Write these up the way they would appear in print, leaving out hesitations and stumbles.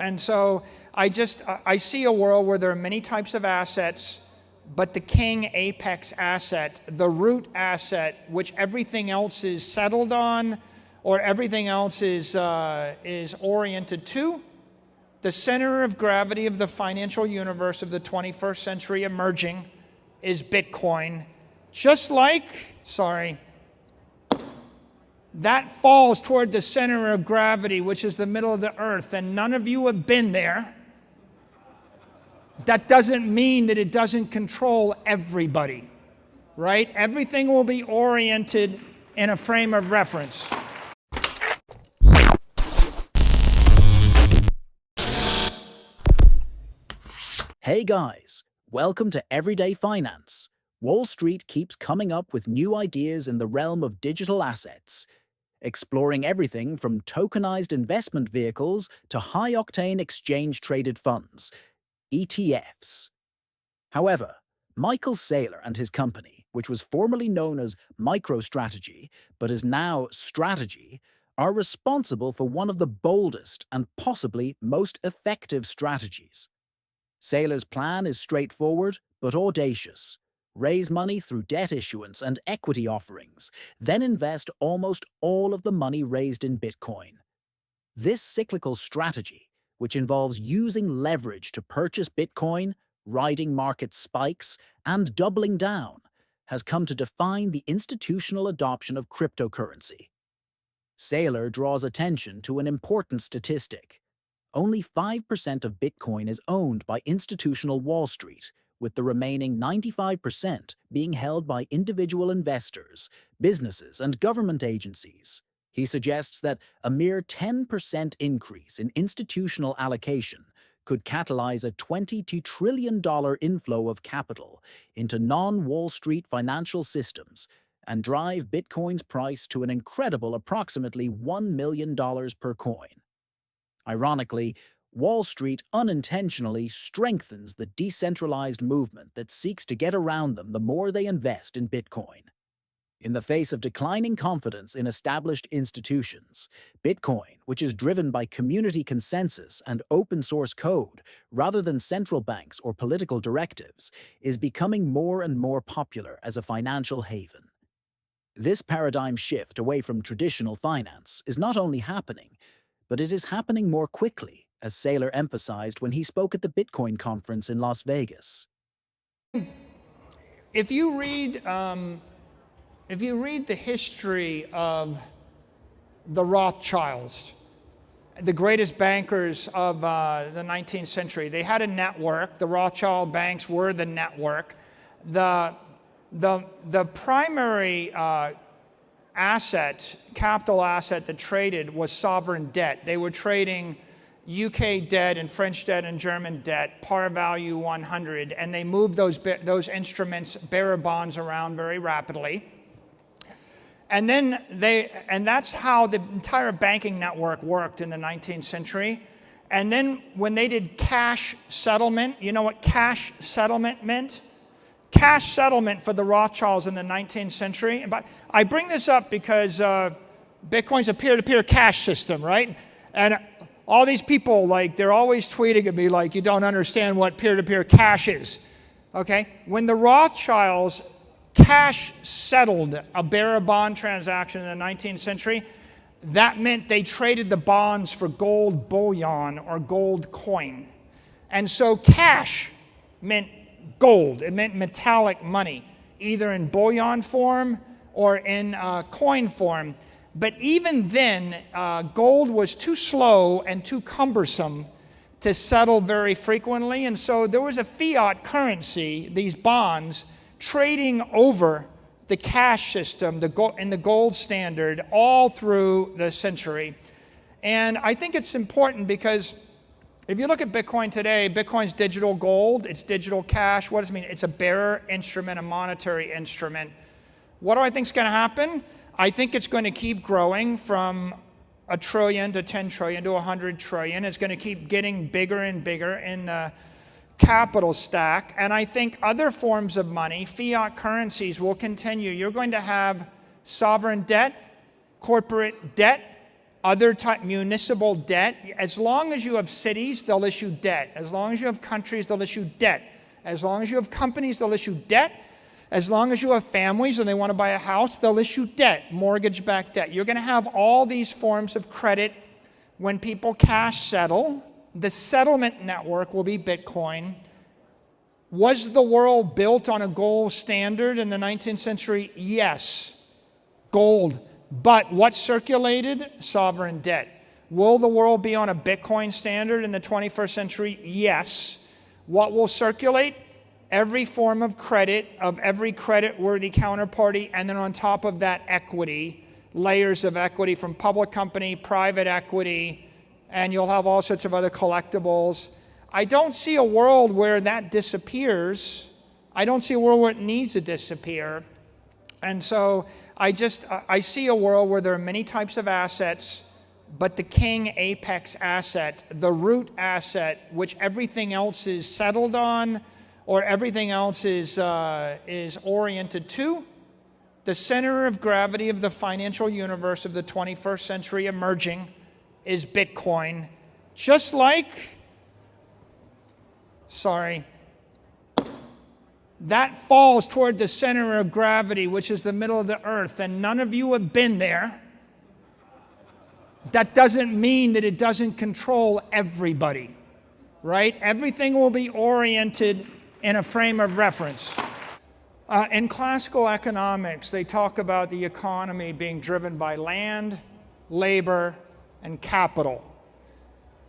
And so I see a world where there are many types of assets, but the king apex asset, the root asset, which everything else is settled on or everything else is oriented to, the center of gravity of the financial universe of the 21st century emerging is Bitcoin. Just like, that falls toward the center of gravity, which is the middle of the earth, and none of you have been there. That doesn't mean that it doesn't control everybody, right? Everything will be oriented in a frame of reference. Hey guys, welcome to Everyday Finance. Wall Street keeps coming up with new ideas in the realm of digital assets, exploring everything from tokenized investment vehicles to high-octane exchange-traded funds, ETFs. However, Michael Saylor and his company, which was formerly known as MicroStrategy but is now Strategy, are responsible for one of the boldest and possibly most effective strategies. Saylor's plan is straightforward but audacious. Raise money through debt issuance and equity offerings, then invest almost all of the money raised in Bitcoin. This cyclical strategy, which involves using leverage to purchase Bitcoin, riding market spikes, and doubling down, has come to define the institutional adoption of cryptocurrency. Saylor draws attention to an important statistic. Only 5% of Bitcoin is owned by institutional Wall Street, with the remaining 95% being held by individual investors, businesses, and government agencies. He suggests that a mere 10% increase in institutional allocation could catalyze a $22 trillion inflow of capital into non-Wall Street financial systems and drive Bitcoin's price to an incredible approximately $1 million per coin. Ironically, Wall Street unintentionally strengthens the decentralized movement that seeks to get around them the more they invest in Bitcoin. In the face of declining confidence in established institutions, Bitcoin, which is driven by community consensus and open-source code rather than central banks or political directives, is becoming more and more popular as a financial haven. This paradigm shift away from traditional finance is not only happening, but it is happening more quickly, as Saylor emphasized when he spoke at the Bitcoin conference in Las Vegas. If you read the history of the Rothschilds, the greatest bankers of the 19th century, they had a network. The Rothschild banks were the network. The primary capital asset that traded was sovereign debt. They were trading UK debt and French debt and German debt, par value 100, and they moved those instruments, bearer bonds, around very rapidly. And that's how the entire banking network worked in the 19th century. And then when they did cash settlement, you know what cash settlement meant? Cash settlement for the Rothschilds in the 19th century. But I bring this up because Bitcoin's a peer-to-peer cash system, right? And all these people, they're always tweeting at me like, you don't understand what peer-to-peer cash is. Okay? When the Rothschilds cash settled a bearer bond transaction in the 19th century, that meant they traded the bonds for gold bullion or gold coin. And so cash meant gold. It meant metallic money, either in bullion form or in coin form. But even then, gold was too slow and too cumbersome to settle very frequently. And so there was a fiat currency, these bonds, trading over the cash system in the gold standard all through the century. And I think it's important because if you look at Bitcoin today, Bitcoin's digital gold, it's digital cash. What does it mean? It's a bearer instrument, a monetary instrument. What do I think is going to happen? I think it's going to keep growing from $1 trillion to 10 trillion to 100 trillion. It's going to keep getting bigger and bigger in the capital stack. And I think other forms of money, fiat currencies, will continue. You're going to have sovereign debt, corporate debt, other type municipal debt. As long as you have cities, they'll issue debt. As long as you have countries, they'll issue debt. As long as you have companies, they'll issue debt. As long as you have families and they want to buy a house, they'll issue debt, mortgage-backed debt. You're going to have all these forms of credit when people cash settle. The settlement network will be Bitcoin. Was the world built on a gold standard in the 19th century? Yes, gold. But what circulated? Sovereign debt. Will the world be on a Bitcoin standard in the 21st century? Yes. What will circulate? Every form of credit of every credit-worthy counterparty, and then on top of that, equity, layers of equity from public company, private equity, and you'll have all sorts of other collectibles. I don't see a world where that disappears. I don't see a world where it needs to disappear. And so I see a world where there are many types of assets, but the king apex asset, the root asset, which everything else is settled on or everything else is oriented to, the center of gravity of the financial universe of the 21st century emerging is Bitcoin. Just like, that falls toward the center of gravity, which is the middle of the earth, and none of you have been there. That doesn't mean that it doesn't control everybody, right? Everything will be oriented in a frame of reference. In classical economics, they talk about the economy being driven by land, labor, and capital.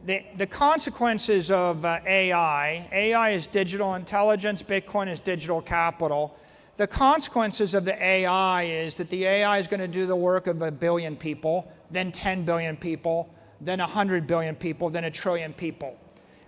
The consequences of AI is digital intelligence, Bitcoin is digital capital. The consequences of the AI is that the AI is going to do the work of 1 billion people, then 10 billion people, then 100 billion people, then 1 trillion people.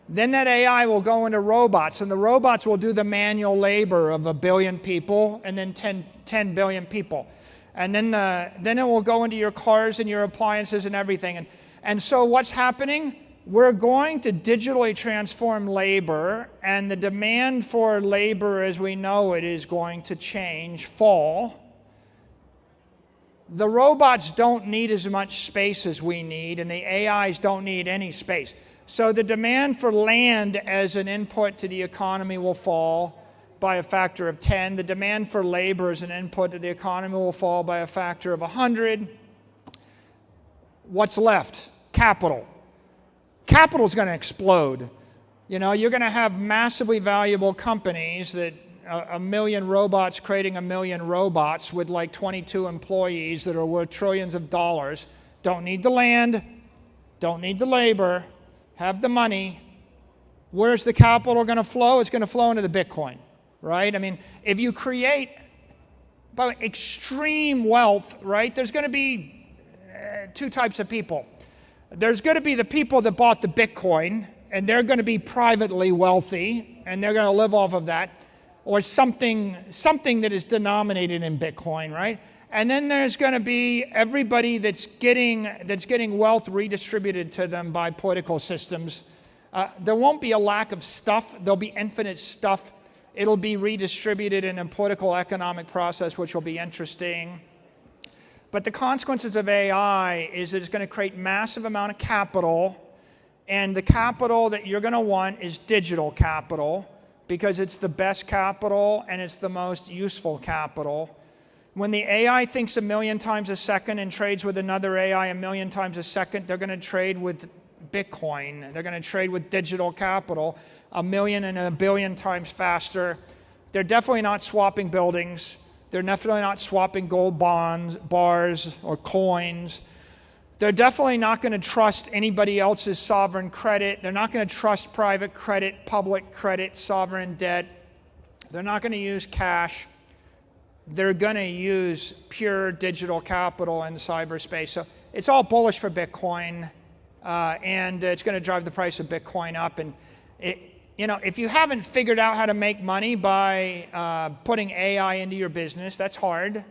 Then that AI will go into robots, and the robots will do the manual labor of 1 billion people, and then 10 billion people. And then it will go into your cars and your appliances and everything. And so what's happening? We're going to digitally transform labor, and the demand for labor as we know it is going to change, fall. The robots don't need as much space as we need, and the AIs don't need any space. So the demand for land as an input to the economy will fall by a factor of 10. The demand for labor as an input to the economy will fall by a factor of 100. What's left? Capital. Capital is going to explode. You know, you're going to have massively valuable companies that 1 million robots creating 1 million robots with like 22 employees that are worth trillions of dollars. Don't need the land, don't need the labor, have the money. Where's the capital going to flow? It's going to flow into the Bitcoin, right? I mean, if you create extreme wealth, right, there's going to be two types of people. There's going to be the people that bought the Bitcoin, and they're going to be privately wealthy, and they're going to live off of that, or something that is denominated in Bitcoin, right? And then there's going to be everybody that's getting wealth redistributed to them by political systems. There won't be a lack of stuff. There'll be infinite stuff. It'll be redistributed in a political economic process, which will be interesting. But the consequences of AI is that it's going to create massive amount of capital, and the capital that you're going to want is digital capital because it's the best capital and it's the most useful capital. When the AI thinks 1 million times a second and trades with another AI 1 million times a second, they're going to trade with Bitcoin. They're going to trade with digital capital 1 million and 1 billion times faster. They're definitely not swapping buildings. They're definitely not swapping gold bonds, bars, or coins. They're definitely not going to trust anybody else's sovereign credit. They're not going to trust private credit, public credit, sovereign debt. They're not going to use cash. They're going to use pure digital capital in cyberspace. So it's all bullish for Bitcoin, and it's going to drive the price of Bitcoin up. And if you haven't figured out how to make money by putting AI into your business, that's hard.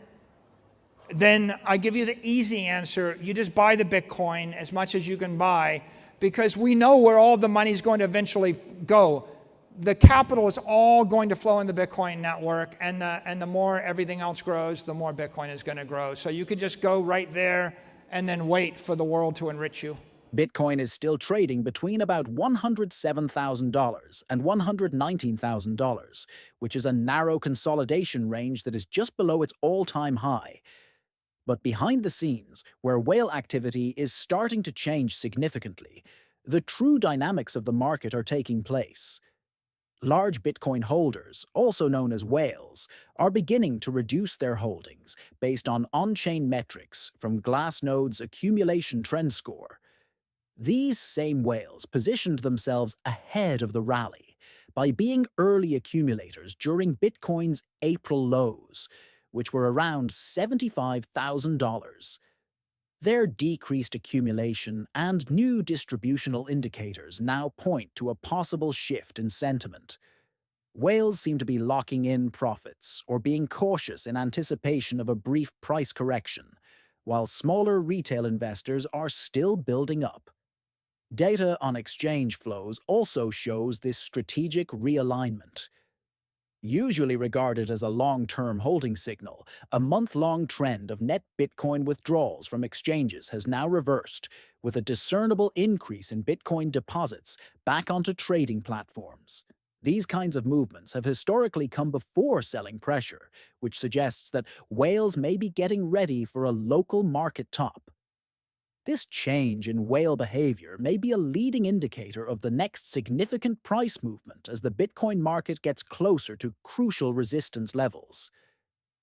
Then I give you the easy answer. You just buy the Bitcoin as much as you can buy, because we know where all the money is going to eventually go. The capital is all going to flow in the Bitcoin network, and the more everything else grows, the more Bitcoin is going to grow. So you could just go right there and then wait for the world to enrich you. Bitcoin is still trading between about $107,000 and $119,000, which is a narrow consolidation range that is just below its all-time high. But behind the scenes, where whale activity is starting to change significantly, the true dynamics of the market are taking place. Large Bitcoin holders, also known as whales, are beginning to reduce their holdings based on on-chain metrics from Glassnode's accumulation trend score. These same whales positioned themselves ahead of the rally by being early accumulators during Bitcoin's April lows, which were around $75,000. Their decreased accumulation and new distributional indicators now point to a possible shift in sentiment. Whales seem to be locking in profits or being cautious in anticipation of a brief price correction, while smaller retail investors are still building up. Data on exchange flows also shows this strategic realignment. Usually regarded as a long-term holding signal, a month-long trend of net Bitcoin withdrawals from exchanges has now reversed, with a discernible increase in Bitcoin deposits back onto trading platforms. These kinds of movements have historically come before selling pressure, which suggests that whales may be getting ready for a local market top. This change in whale behavior may be a leading indicator of the next significant price movement as the Bitcoin market gets closer to crucial resistance levels.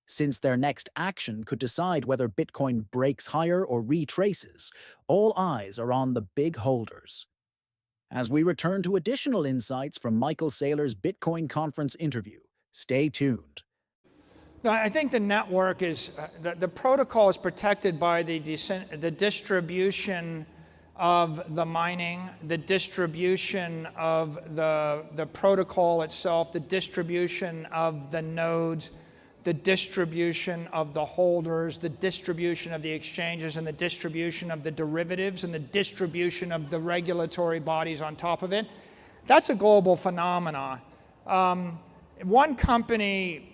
Since their next action could decide whether Bitcoin breaks higher or retraces, all eyes are on the big holders. As we return to additional insights from Michael Saylor's Bitcoin conference interview, stay tuned. No, I think the network is, the protocol is protected by the distribution of the mining, the distribution of the protocol itself, the distribution of the nodes, the distribution of the holders, the distribution of the exchanges, and the distribution of the derivatives, and the distribution of the regulatory bodies on top of it. That's a global phenomenon. One company,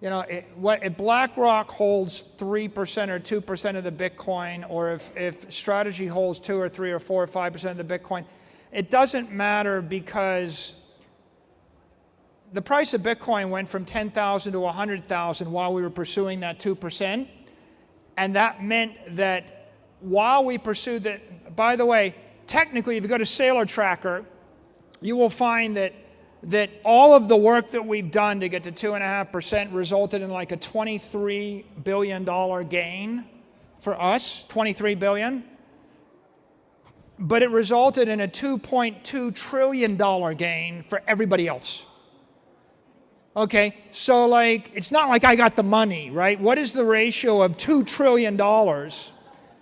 you know, if BlackRock holds 3% or 2% of the Bitcoin, or if Strategy holds 2 or 3 or 4 or 5% of the Bitcoin, it doesn't matter, because the price of Bitcoin went from 10,000 to 100,000 while we were pursuing that 2%. And that meant that while we pursued that, by the way, technically, if you go to Saylor Tracker, you will find that all of the work that we've done to get to 2.5% resulted in like a $23 billion gain for us, $23 billion. But it resulted in a $2.2 trillion gain for everybody else. Okay, so like, it's not like I got the money, right? What is the ratio of $2 trillion?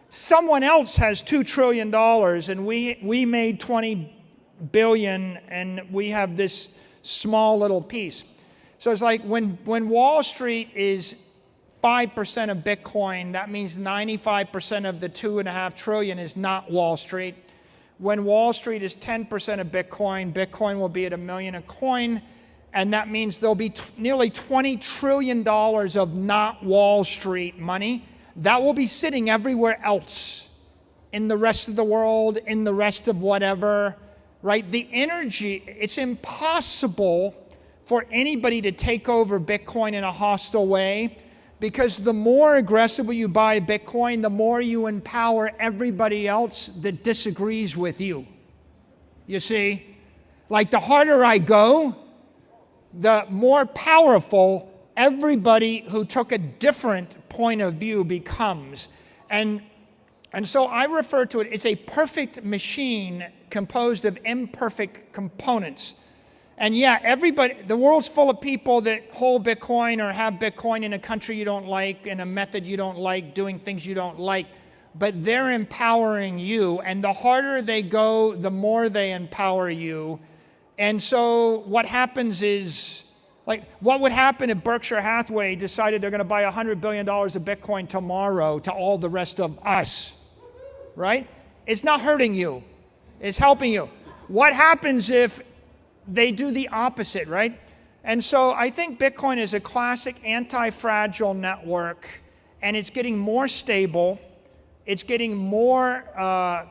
Someone else has $2 trillion, and we made 20 billion, and we have this small little piece. So it's like when Wall Street is 5% of Bitcoin, that means 95% of the 2.5 trillion is not Wall Street. When Wall Street is 10% of Bitcoin, Bitcoin will be at $1 million a coin, and that means there'll be nearly $20 trillion of not Wall Street money that will be sitting everywhere else in the rest of the world, in the rest of whatever. Right? The energy, it's impossible for anybody to take over Bitcoin in a hostile way, because the more aggressively you buy Bitcoin, the more you empower everybody else that disagrees with you. You see? Like, the harder I go, the more powerful everybody who took a different point of view becomes. And so I refer to it as a perfect machine composed of imperfect components. And yeah, everybody, the world's full of people that hold Bitcoin or have Bitcoin in a country you don't like, in a method you don't like, doing things you don't like, but they're empowering you. And the harder they go, the more they empower you. And so what happens is, like, what would happen if Berkshire Hathaway decided they're going to buy $100 billion of Bitcoin tomorrow to all the rest of us? Right? It's not hurting you. It's helping you. What happens if they do the opposite, right? And so I think Bitcoin is a classic anti-fragile network, and it's getting more stable. it's getting more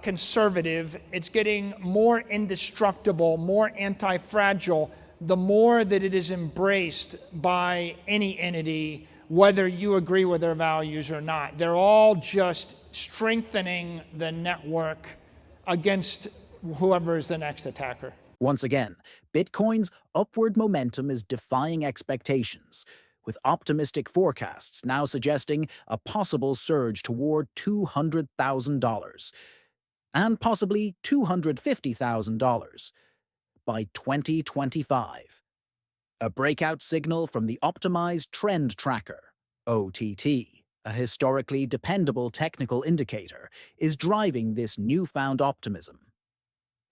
conservative, it's getting more indestructible, more anti-fragile, the more that it is embraced by any entity, whether you agree with their values or not. They're all just strengthening the network against whoever is the next attacker. Once again, Bitcoin's upward momentum is defying expectations, with optimistic forecasts now suggesting a possible surge toward $200,000 and possibly $250,000 by 2025. A breakout signal from the Optimized Trend Tracker, OTT, a historically dependable technical indicator, is driving this newfound optimism.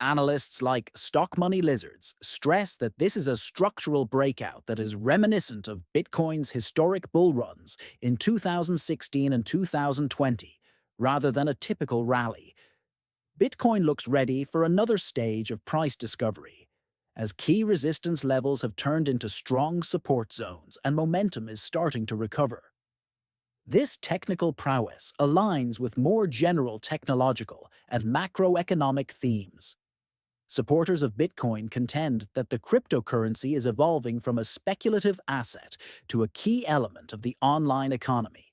Analysts like Stock Money Lizards stress that this is a structural breakout that is reminiscent of Bitcoin's historic bull runs in 2016 and 2020, rather than a typical rally. Bitcoin looks ready for another stage of price discovery, as key resistance levels have turned into strong support zones and momentum is starting to recover. This technical prowess aligns with more general technological and macroeconomic themes. Supporters of Bitcoin contend that the cryptocurrency is evolving from a speculative asset to a key element of the online economy.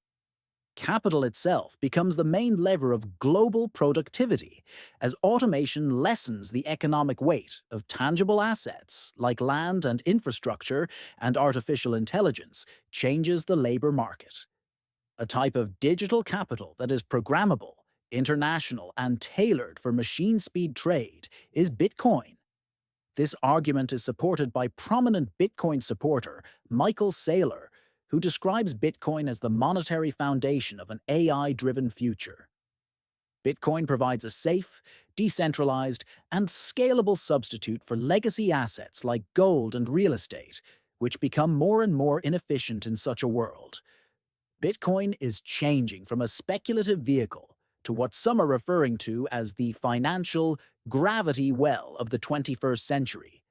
Capital itself becomes the main lever of global productivity as automation lessens the economic weight of tangible assets like land and infrastructure, and artificial intelligence changes the labor market. A type of digital capital that is programmable, international, and tailored for machine-speed trade is Bitcoin. This argument is supported by prominent Bitcoin supporter Saylor, who describes Bitcoin as the monetary foundation of an AI-driven future. Bitcoin provides a safe, decentralized, and scalable substitute for legacy assets like gold and real estate, which become more and more inefficient in such a world. Bitcoin is changing from a speculative vehicle to what some are referring to as the financial gravity well of the 21st century,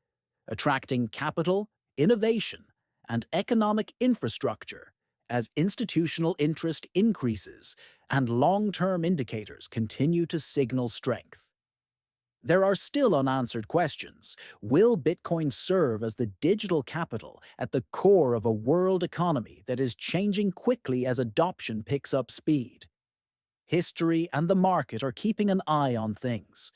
attracting capital, innovation, and economic infrastructure as institutional interest increases and long-term indicators continue to signal strength. There are still unanswered questions. Will Bitcoin serve as the digital capital at the core of a world economy that is changing quickly as adoption picks up speed? History and the market are keeping an eye on things,